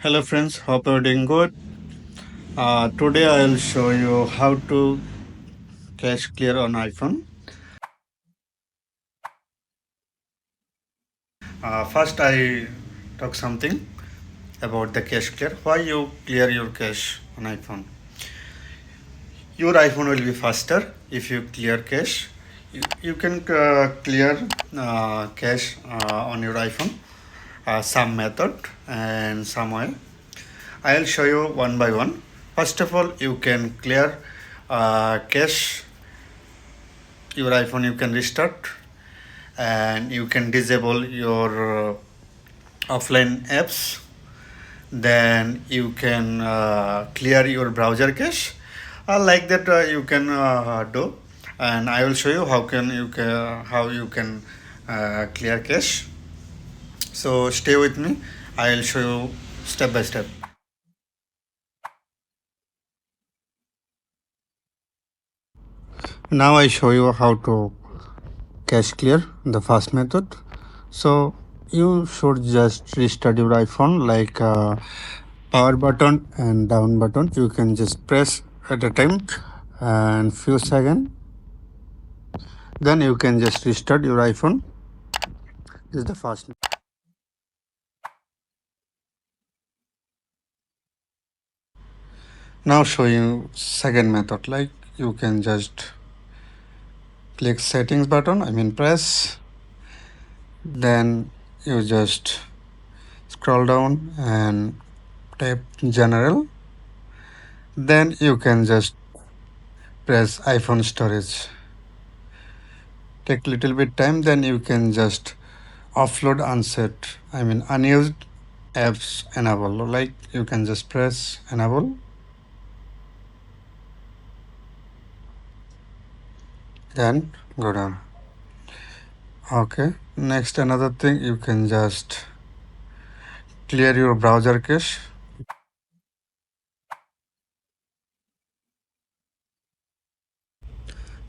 Hello friends, hope you're doing good. Today I'll show you how to cache clear on iPhone. First I talk something about the cache clear. Why you clear your cache on iPhone? Your iPhone will be faster if you clear cache. You can clear cache on your iPhone some method and some way. I'll show you one by one. First of all, you can clear cache your iPhone. You can restart and you can disable your offline apps. Then you can clear your browser cache. Like that, you can do, and I will show you how you can clear cache. So stay with me. I will show you step by step. Now I show you how to cache clear, the fast method. So you should just restart your iPhone, like power button and down button. You can just press at a time and few seconds. Then you can just restart your iPhone. This is the fast. Now show you second method, like you can just click settings button, press, then you just scroll down and tap general, then you can just press iPhone storage. Take little bit time, then you can just offload unset, unused apps enable, like you can just press enable, then go down. Okay, next another thing, you can just clear your browser cache.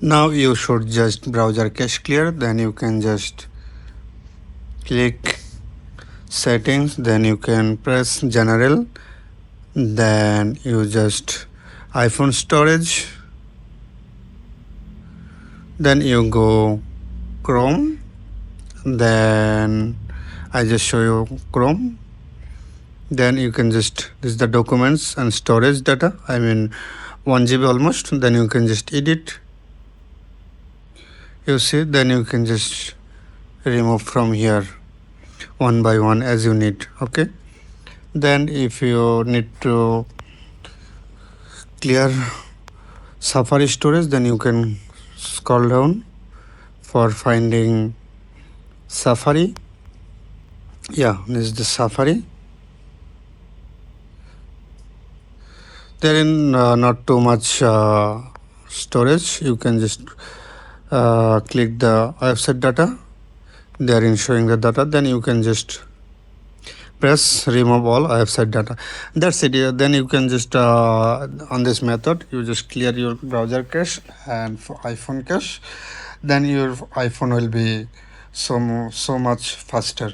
Now you should just browser cache clear, then you can just click settings, then you can press general, then you just iPhone storage, then you go Chrome, then I just show you Chrome, then you can just, this is the documents and storage data, 1 GB almost, then you can just edit, you see, then you can just remove from here one by one as you need. Okay, then if you need to clear Safari storage, then you can scroll down for finding Safari. Yeah, this is the Safari. There is not too much storage. You can just click the website data, therein showing the data, then you can just press remove all website data. That's it. Then you can just on this method you just clear your browser cache and for iPhone cache, then your iPhone will be so much faster.